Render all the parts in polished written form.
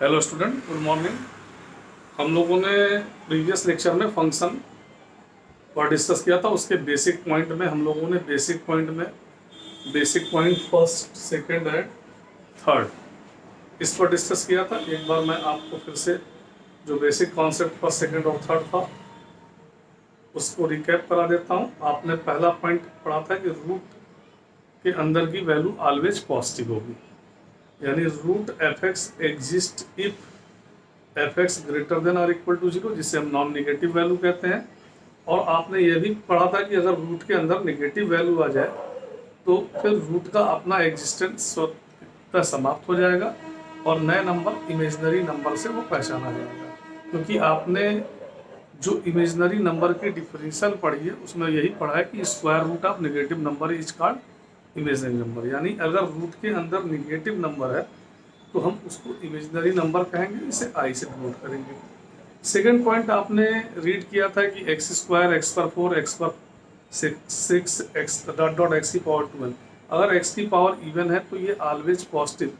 Hello student, good morning. हम लोगों ने प्रीवियस लेक्चर में फंक्शन पर डिस्कस किया था। उसके बेसिक पॉइंट में हम लोगों ने basic point first, second and third इस पर डिस्कस किया था। एक बार मैं आपको फिर से जो बेसिक कॉन्सेप्ट फर्स्ट, सेकंड और थर्ड था उसको रिकैप करा देता हूँ। आपने पहला पॉइंट पढ़ा था कि रूट के अंदर की वैल्यू ऑलवेज पॉजिटिव होगी, यानी root F X exist if F X greater than और इक्वल टू जीरो, जिसे हम नॉन निगेटिव वैल्यू कहते हैं। और आपने यह भी पढ़ा था कि अगर रूट के अंदर निगेटिव वैल्यू आ जाए तो फिर रूट का अपना एग्जिस्टेंस स्वतः समाप्त हो जाएगा और नए नंबर इमेजिनरी नंबर से वो पहचाना जाएगा। क्योंकि आपने जो इमेजिनरी नंबर की डिफरेंशियल पढ़ी है उसमें यही पढ़ा है कि square root of negative number is called imaginary number, यानी अगर रूट के अंदर निगेटिव नंबर है तो हम उसको इमेजिनरी नंबर कहेंगे, इसे आई से डिनोट करेंगे। सेकेंड पॉइंट आपने रीड किया था कि एक्स स्क्वायर, एक्स पर 4, एक्स पर 6, एक्स डॉट डॉट एक्स की पावर 12, अगर एक्स की पावर इवन है तो ये ऑलवेज पॉजिटिव,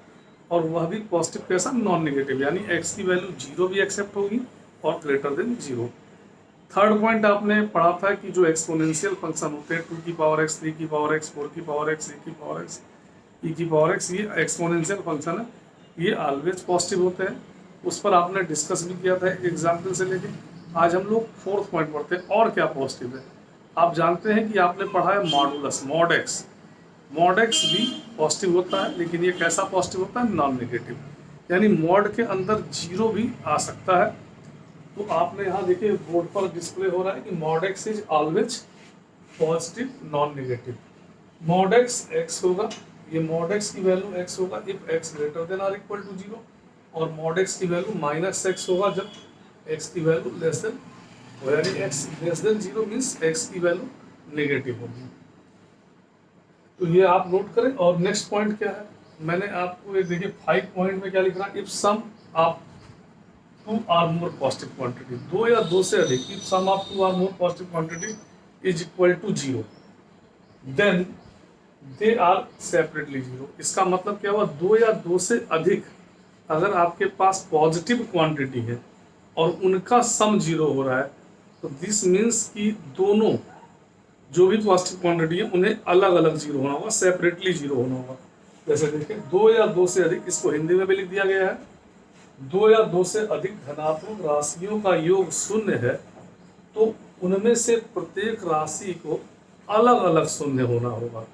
और वह भी पॉजिटिव कैसा, नॉन नेगेटिव, यानी एक्स की वैल्यू जीरो भी एक्सेप्ट होगी और greater than zero. Third point आपने पढ़ा था कि जो एक्सपोनेंशियल फंक्शन होते हैं 2 की पावर एक्स, 3 की पावर एक्स, 4 की पावर एक्स, की पावर एक्स, की पावर एक्स, ये एक्सपोनेंशियल फंक्शन है, ये ऑलवेज पॉजिटिव होते हैं। उस पर आपने डिस्कस भी किया था एक एग्जाम्पल से लेके। आज हम लोग फोर्थ पॉइंट पढ़ते हैं और क्या पॉजिटिव है। आप जानते हैं कि आपने पढ़ा है modulus, mod x. Mod x भी पॉजिटिव होता है, लेकिन ये कैसा पॉजिटिव होता है, नॉन नेगेटिव, यानी मॉड के अंदर जीरो भी आ सकता है। तो आपने यहाँ देखिए बोर्ड पर डिस्प्ले हो रहा है कि mod x is always positive, non negative. Mod x x होगा, ये मॉड एक्स की वैल्यू एक्स होगा इफ एक्स ग्रेटर देन और इक्वल टू जीरो, और मॉड एक्स की वैल्यू माइनस एक्स होगा जब एक्स की वैल्यू लेस देन, यानी x less than zero means x की वैल्यू नेगेटिव होगी। तो ये आप नोट करें। और नेक्स्ट पॉइंट क्या है, मैंने आपको एक देखिए 5 पॉइंट में क्या लिख रहा है, if sum of 2 or more positive quantity, दो या दो से अधिक, if sum of 2 or more positive quantity is equal to zero then they are separately zero. इसका मतलब क्या हुआ, दो या दो से अधिक अगर आपके पास पॉजिटिव क्वांटिटी है और उनका सम जीरो हो रहा है तो दिस मीन्स कि दोनों जो भी पॉजिटिव क्वांटिटी है उन्हें अलग अलग जीरो होना होगा, सेपरेटली जीरो होना होगा। जैसे देखिए दो या दो से अधिक, इसको हिंदी में भी लिख दिया गया है, दो या दो से अधिक धनात्मक राशियों का योग शून्य है तो उनमें से प्रत्येक राशि को अलग अलग शून्य होना होगा।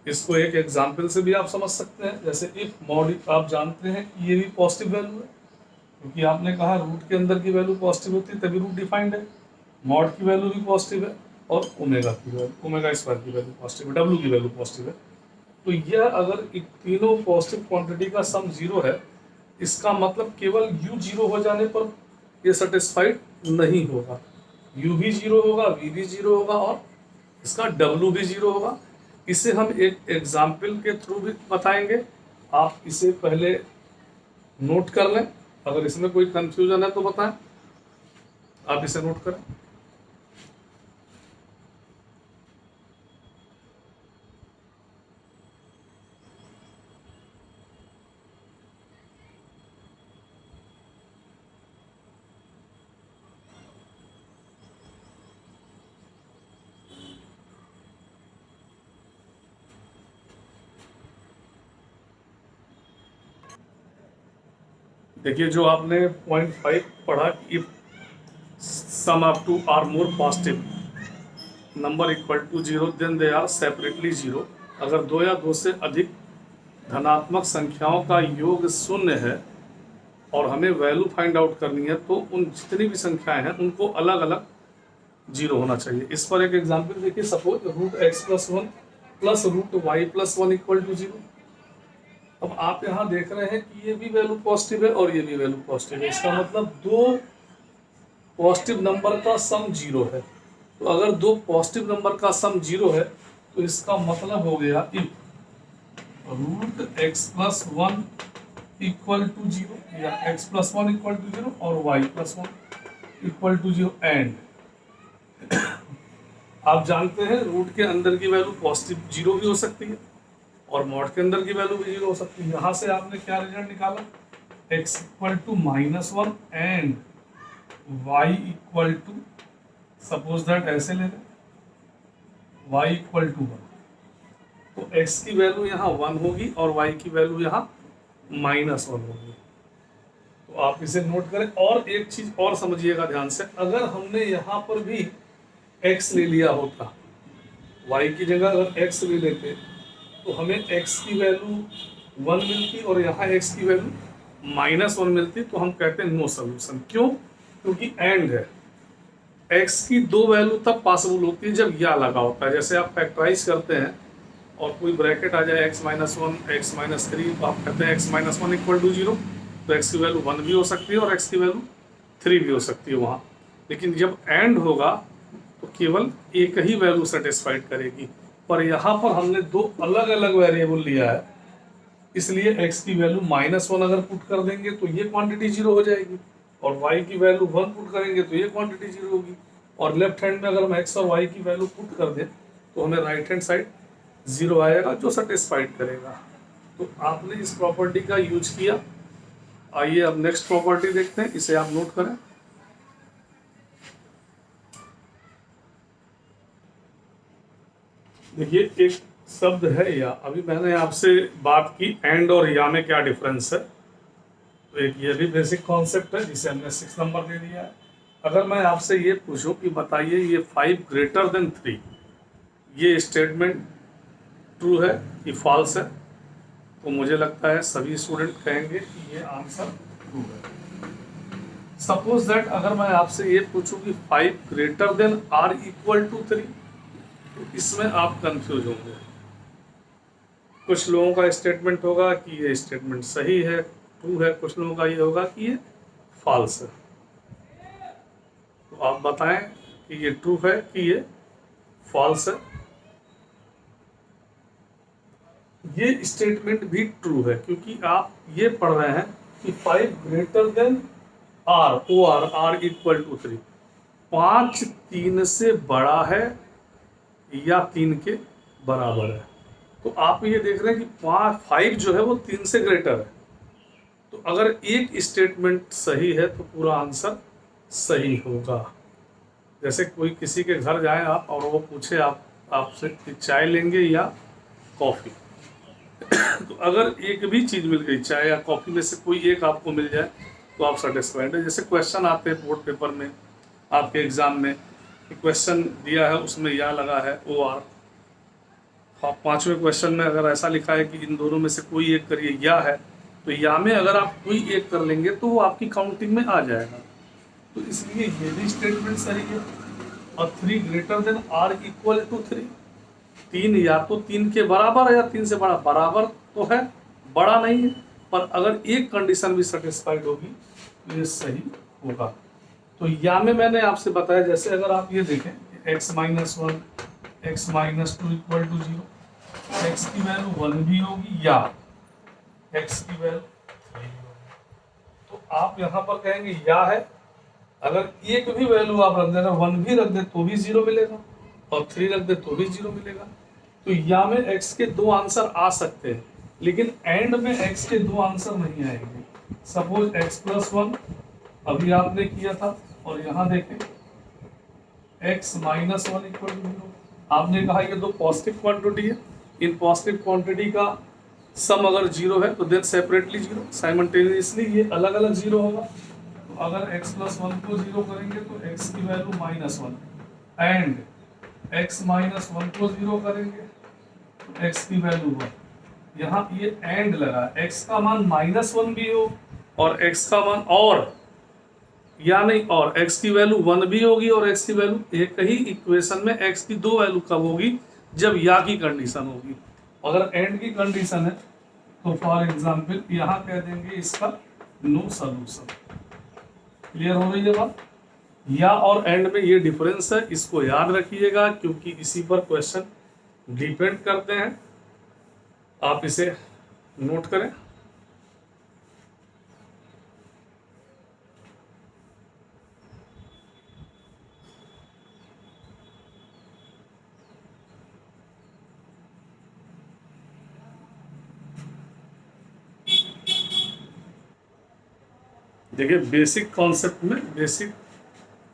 इसको एक एग्जाम्पल से भी आप समझ सकते हैं। जैसे इफ मॉड, आप जानते हैं कि ये भी पॉजिटिव वैल्यू है, क्योंकि आपने कहा रूट के अंदर की वैल्यू पॉजिटिव होती है तभी रूट डिफाइंड है। मॉड की वैल्यू भी पॉजिटिव है और ओमेगा की वैल्यू, ओमेगा स्क्वायर की वैल्यू पॉजिटिव है, डब्ल्यू की वैल्यू पॉजिटिव है। तो यह अगर तीनों पॉजिटिव क्वांटिटी का सम जीरो है, इसका मतलब केवल यू जीरो हो जाने पर ये सेटिस्फाइड नहीं होगा, यू भी जीरो होगा, वी भी जीरो होगा और इसका डब्ल्यू भी जीरो होगा। इसे हम एक एग्जाम्पल के थ्रू भी बताएंगे, आप इसे पहले नोट कर लें। अगर इसमें कोई कंफ्यूजन है तो बताएं, आप इसे नोट करें। देखिए जो आपने पॉइंट 5 पढ़ा, if sum of 2 or more positive number equal to zero then they are separately zero, अगर दो या दो से अधिक धनात्मक संख्याओं का योग शून्य है और हमें वैल्यू फाइंड आउट करनी है तो उन जितनी भी संख्याएं हैं उनको अलग अलग जीरो होना चाहिए। इस पर एक एग्जाम्पल देखिए, suppose root X plus one plus root Y plus one equal to zero. अब आप यहाँ देख रहे हैं कि ये भी वैल्यू पॉजिटिव है और ये भी वैल्यू पॉजिटिव है, इसका मतलब दो पॉजिटिव नंबर का सम जीरो है। तो अगर दो पॉजिटिव नंबर का सम जीरो है तो इसका मतलब हो गया if root X plus one equal to zero, या X plus one equal to zero और Y plus one equal to zero, and आप जानते हैं रूट के अंदर की वैल्यू पॉजिटिव जीरो भी हो सकती है और मॉड के अंदर की वैल्यू भी जीरो हो सकती है। यहाँ से आपने क्या रिजल्ट निकाला, x equal to -1 and y equal to, suppose that ऐसे ले लें, y इक्वल टू 1, तो x की वैल्यू यहाँ 1 होगी और y की वैल्यू यहाँ -1 होगी। तो आप इसे नोट करें। और एक चीज और समझिएगा ध्यान से, अगर हमने यहाँ पर भी x ले लिया होता, y की जगह अगर x ले लेते तो हमें x की वैल्यू 1 मिलती और यहाँ x की वैल्यू -1 मिलती, तो हम कहते हैं नो सोल्यूशन। क्यों? क्योंकि एंड है, x की दो वैल्यू तब पॉसिबल होती है जब या लगा होता है। जैसे आप फैक्टराइज करते हैं और कोई ब्रैकेट आ जाए x -1 x -3, तो आप कहते हैं x -1 इक्वल टू 0, तो x की वैल्यू 1 भी हो सकती है और x की वैल्यू 3 भी हो सकती है वहाँ। लेकिन जब एंड होगा तो केवल एक ही वैल्यू सेटिस्फाइड करेगी। पर यहाँ पर हमने दो अलग अलग वेरिएबल लिया है, इसलिए x की वैल्यू -1 अगर पुट कर देंगे तो ये क्वांटिटी 0 हो जाएगी, और y की वैल्यू 1 पुट करेंगे तो ये क्वांटिटी 0 होगी। और लेफ्ट हैंड में अगर हम x और y की वैल्यू पुट कर दें तो हमें राइट हैंड साइड 0 आएगा जो सेटिस्फाइड करेगा। तो आपने इस प्रॉपर्टी का यूज किया। आइए अब नेक्स्ट प्रॉपर्टी देखते हैं, इसे आप नोट करें। देखिए एक शब्द है या, अभी मैंने आपसे बात की एंड और या में क्या डिफरेंस है, तो एक ये भी बेसिक कॉन्सेप्ट है जिसे हमने 6 नंबर दे दिया है। अगर मैं आपसे ये पूछूं कि बताइए ये 5 ग्रेटर देन 3, ये स्टेटमेंट ट्रू है कि फॉल्स है, तो मुझे लगता है सभी स्टूडेंट कहेंगे कि ये आंसर ट्रू है। सपोज दैट अगर मैं आपसे ये पूछूं कि 5 greater than or equal to 3, तो इसमें आप कंफ्यूज होंगे। कुछ लोगों का स्टेटमेंट होगा कि ये स्टेटमेंट सही है, ट्रू है, कुछ लोगों का ये होगा कि ये फॉल्स है। तो आप बताएं कि ये ट्रू है कि ये फॉल्स है। ये स्टेटमेंट भी ट्रू है क्योंकि आप ये पढ़ रहे हैं कि 5 greater than or, O R equal to 3, 5 3 से बड़ा है या 3 के बराबर है। तो आप ये देख रहे हैं कि 5 जो है वो 3 से ग्रेटर है। तो अगर एक स्टेटमेंट सही है तो पूरा आंसर सही होगा। जैसे कोई किसी के घर जाए आप और वो पूछे आपसे कि चाय लेंगे या कॉफ़ी, तो अगर एक भी चीज़ मिल गई, चाय या कॉफ़ी में से कोई एक आपको मिल जाए तो आप सेटिस्फाइड है। जैसे क्वेश्चन आते हैं बोर्ड पेपर में, आपके एग्जाम में क्वेश्चन दिया है उसमें या लगा है ओ आर, आप 5वें क्वेश्चन में अगर ऐसा लिखा है कि इन दोनों में से कोई एक करिए या है, तो या में अगर आप कोई एक कर लेंगे तो वो आपकी काउंटिंग में आ जाएगा। तो इसलिए ये भी स्टेटमेंट सही है। और 3 greater than or equal to 3, 3 या तो 3 के बराबर है या 3 से बड़ा, बराबर तो है, बड़ा नहीं है, पर अगर एक कंडीशन भी सेटिस्फाइड होगी तो ये सही होगा। तो या में मैंने आपसे बताया, जैसे अगर आप ये देखें x -1 x -2 equal to 0, x की वैल्यू 1 भी होगी या x की वैल्यू 3 भी होगी, तो आप यहाँ पर कहेंगे या है। अगर एक भी वैल्यू आप रख देना, 1 भी रख दे तो भी 0 मिलेगा और 3 रख दे तो भी 0 मिलेगा। तो या में x के दो आंसर आ सकते हैं, लेकिन एंड में x के दो आंसर नहीं आएंगे। सपोज x +1 अभी आपने किया था और यहाँ देखें x -1 इक्वल टू 0, आपने कहा ये दो पॉजिटिव क्वांटिटी है, इन पॉजिटिव क्वांटिटी का सम अगर 0 है तो देन सेपरेटली 0, साइमल्टेनियसली ये अलग अलग 0 होगा। तो अगर x +1 को 0 करेंगे तो x की वैल्यू -1 एंड x -1 को 0 करेंगे तो x की वैल्यू 1। यहाँ ये एंड लगा, x का मान -1 भी हो और x का मान और या नहीं, और x की वैल्यू 1 भी होगी और x की वैल्यू, एक ही इक्वेशन में x की दो वैल्यू कब होगी, जब या की कंडीशन होगी। अगर एंड की कंडीशन है तो फॉर एग्जांपल यहाँ कह देंगे इसका नो सॉल्यूशन। क्लियर हो रही है बात? या और एंड में ये डिफरेंस है, इसको याद रखिएगा क्योंकि इसी पर क्वेश्चन डिपेंड करते हैं। आप इसे नोट करें। देखिए बेसिक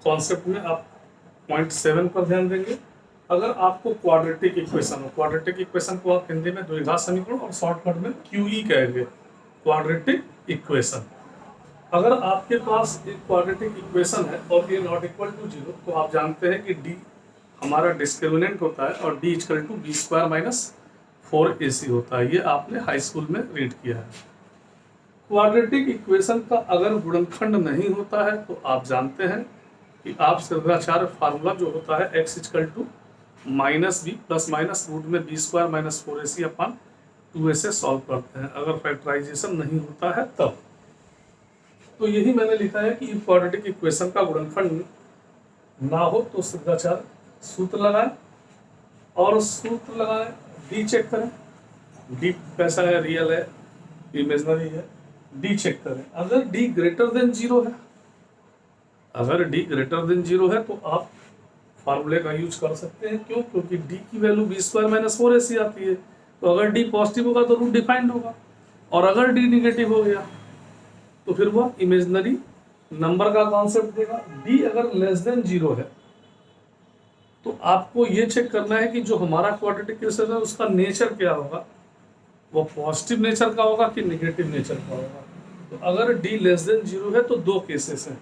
कॉन्सेप्ट में आप पॉइंट 7 पर ध्यान देंगे। अगर आपको क्वाड्रेटिक इक्वेशन हो, क्वाड्रेटिक इक्वेशन को आप हिंदी में द्विघात समीकरण और शॉर्टकट में क्यूई कहेंगे, क्वाड्रेटिक इक्वेशन। अगर आपके पास एक क्वाड्रेटिक इक्वेशन है और ए नॉट इक्वल टू 0, तो आप जानते हैं कि डी हमारा डिस्क्रिमिनेंट होता है और D equal to B square minus 4ac होता है। ये आपने हाई स्कूल में रीड किया है। क्वाड्रेटिक इक्वेशन का अगर गुणनखंड नहीं होता है तो आप जानते हैं कि आप सिद्धाचार्य फार्मूला जो होता है x equal to minus B plus minus root में B square minus 4ac upon 2a से सॉल्व करते हैं, अगर फैक्टराइजेशन नहीं होता है तब। तो यही मैंने लिखा है कि क्वाड्रेटिक इक्वेशन का गुणनखंड ना हो तो सिद्धाचार्य सूत्र लगाएं, और सूत्र लगाएं, डी चेक करें, डी कैसा है, रियल है, इमेजिनरी है, डी चेक करें। अगर डी ग्रेटर देन 0 है, अगर डी ग्रेटर देन 0 है तो आप फार्मूले का यूज कर सकते हैं। क्यों? क्योंकि डी की value B square minus 4ac आती है। तो अगर डी पॉजिटिव होगा तो रूट डिफाइंड होगा, और अगर डी निगेटिव हो गया तो फिर वह इमेजिनरी नंबर का कॉन्सेप्ट देगा। डी अगर लेस देन 0 है तो आपको ये चेक करना है कि जो हमारा क्वाड्रेटिक इक्वेशन है उसका नेचर क्या होगा, वो पॉजिटिव नेचर का होगा कि नेगेटिव नेचर का होगा। तो अगर डी लेस देन 0 है तो दो केसेस हैं,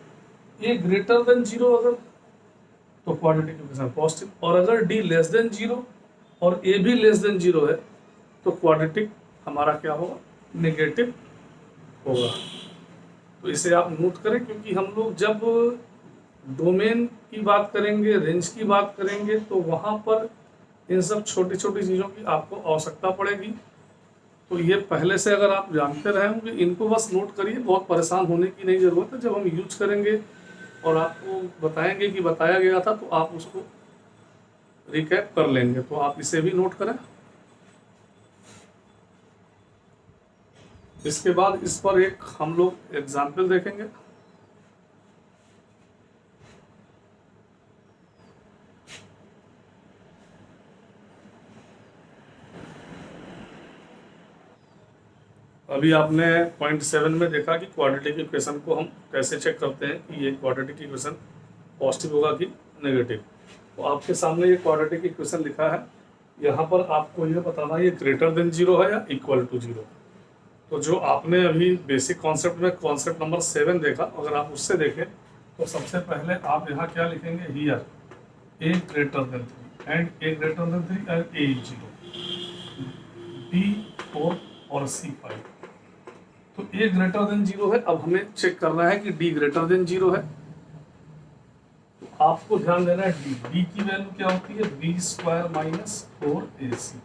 ए ग्रेटर देन 0 अगर तो क्वाड्रेटिक इक्वेशन पॉजिटिव, और अगर डी लेस देन 0 और ए भी लेस देन 0 है तो क्वाड्रेटिक हमारा क्या होगा, नेगेटिव होगा। तो इसे आप नोट करें, क्योंकि हम लोग जब डोमेन की बात करेंगे, रेंज की बात करेंगे, तो वहाँ पर इन सब छोटी छोटी चीज़ों की आपको आवश्यकता पड़ेगी। तो ये पहले से अगर आप जानते रहे होंगे, इनको बस नोट करिए, बहुत परेशान होने की नहीं ज़रूरत है। जब हम यूज करेंगे और आपको बताएंगे कि बताया गया था तो आप उसको रिकैप कर लेंगे। तो आप इसे भी नोट करें। इसके बाद इस पर एक हम लोग एग्जाम्पल देखेंगे। अभी आपने पॉइंट 7 में देखा कि क्वाड्रेटिक इक्वेशन को हम कैसे चेक करते हैं कि ये क्वाड्रेटिक इक्वेशन पॉजिटिव होगा कि नेगेटिव। तो आपके सामने ये क्वाड्रेटिक इक्वेशन लिखा है, यहाँ पर आपको ये बताना ये ग्रेटर देन 0 है या इक्वल टू 0। तो जो आपने अभी बेसिक कॉन्सेप्ट में कॉन्सेप्ट नंबर 7 देखा, अगर आप उससे देखें तो सबसे पहले आप यहाँ क्या लिखेंगे, here A greater than 3 and A greater than 3 and A 0, B 4 और सी 5। तो ए ग्रेटर देन 0 है। अब हमें चेक करना है कि डी ग्रेटर देन 0 है। तो आपको ध्यान देना है डी की वैल्यू क्या होती है, बी स्क्वायर माइनस 4ac।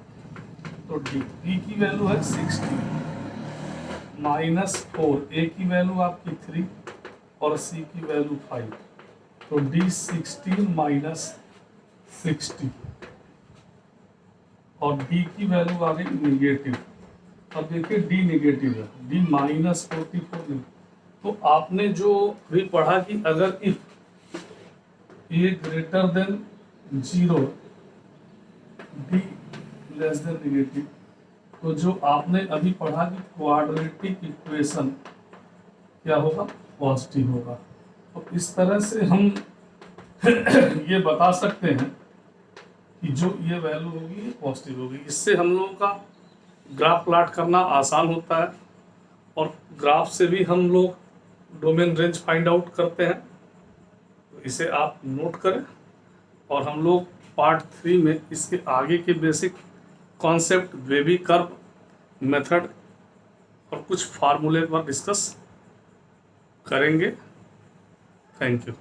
तो डी की वैल्यू है 60 माइनस 4, ए की वैल्यू आपकी 3 और सी की वैल्यू 5। तो डी 16 माइनस 60 और डी की वैल्यू आ गई नेगेटिव। अब देखिए डी नेगेटिव है, डी माइनस 44। तो आपने जो भी पढ़ा कि अगर if A greater then 0 D less than negative, तो जो आपने अभी पढ़ा कि क्वाड्रेटिक इक्वेशन क्या होगा, पॉजिटिव होगा। तो इस तरह से हम ये बता सकते हैं कि जो ये वैल्यू होगी पॉजिटिव होगी। इससे हम लोगों का ग्राफ प्लॉट करना आसान होता है, और ग्राफ से भी हम लोग डोमेन रेंज फाइंड आउट करते हैं। तो इसे आप नोट करें, और हम लोग पार्ट 3 में इसके आगे के basic concept, wavy curve method और कुछ फार्मूले पर डिस्कस करेंगे। Thank you.